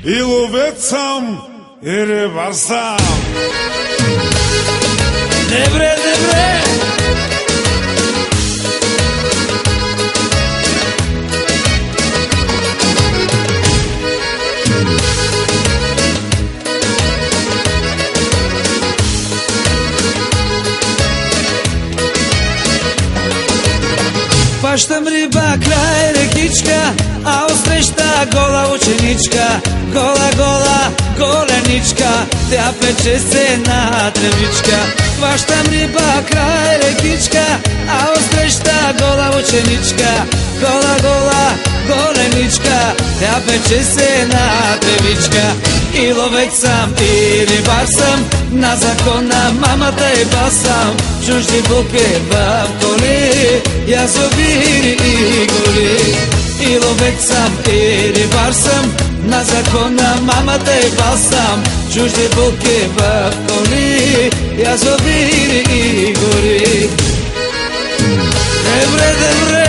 и ловец съм, и рибар съм. Добре, добре! Хващам риба край рекичка, а отсреща гола ученичка. Гола, гола, голеничка, тя пече се на тревичка. Хващам риба край рекичка, а отсреща гола ученичка. Гола, гола, голеничка, тя пече се на тревичка. И ловец съм, и рибар съм, на закона мамата и бас съм. Чужди буки в коли, язовири и гори. И ловец съм, и рибар съм, на закона мамата и бас съм. Чужди буки в коли, язовири и гори. Добре, добре!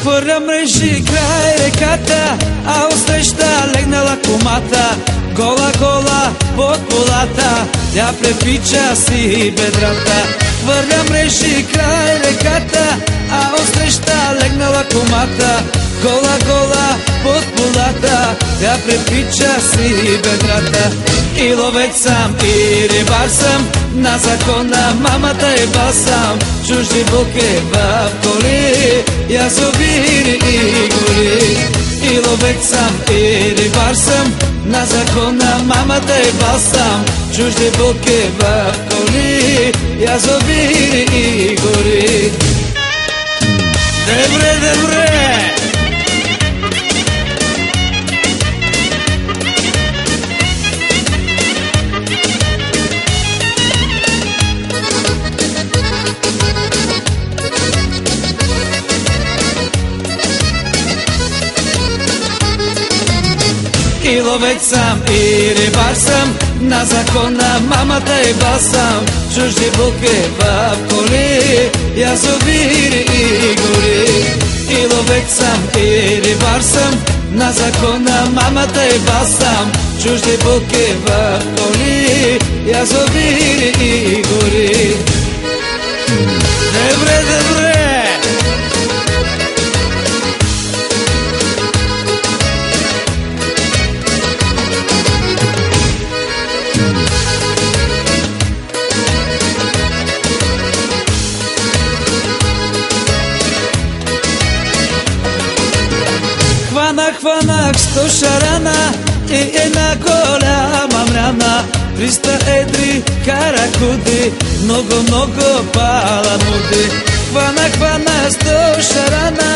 Хвърля мрежи край реката, а отсреща легнала кумата. Гола, гола под полата, тя препича си бедрата. Хвърля мрежи край реката, а отсреща легнала кумата. Гола, гола под полата, тя препича си бедрата. И ловец съм, и рибар съм, на закона мамата и бас съм. Чужди буки в коли, язовири и гори. И ловец съм, и рибар съм, на закона мамата и бас съм. Чужди буки в коли, язовири и гори. Добре, добре! И ловец съм, и рибар съм, на закона мамата и бас съм. Чужди буки в коли, язовири и гори. И ловец съм, и рибар съм, на закона мамата и бас съм. Чужди буки в коли, язовири и гори. Добре, добре! Хванах 100 шарана и една голяма мряна. 300 едри каракуди, много паламуди. Хванах 100 шарана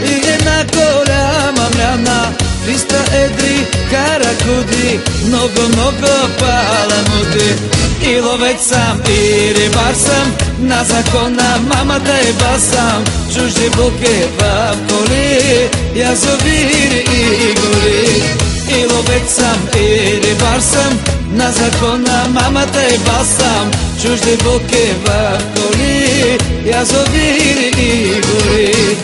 и една голяма мряна. 300 едри каракуди, много паламуди. И ловец съм, и рибар съм, на закона мамата и бас съм. Чужди буки в коли, язовири и гори. И ловец съм, и рибар съм, на закона мамата и бас съм. Чужди буки в коли, язовири и гори.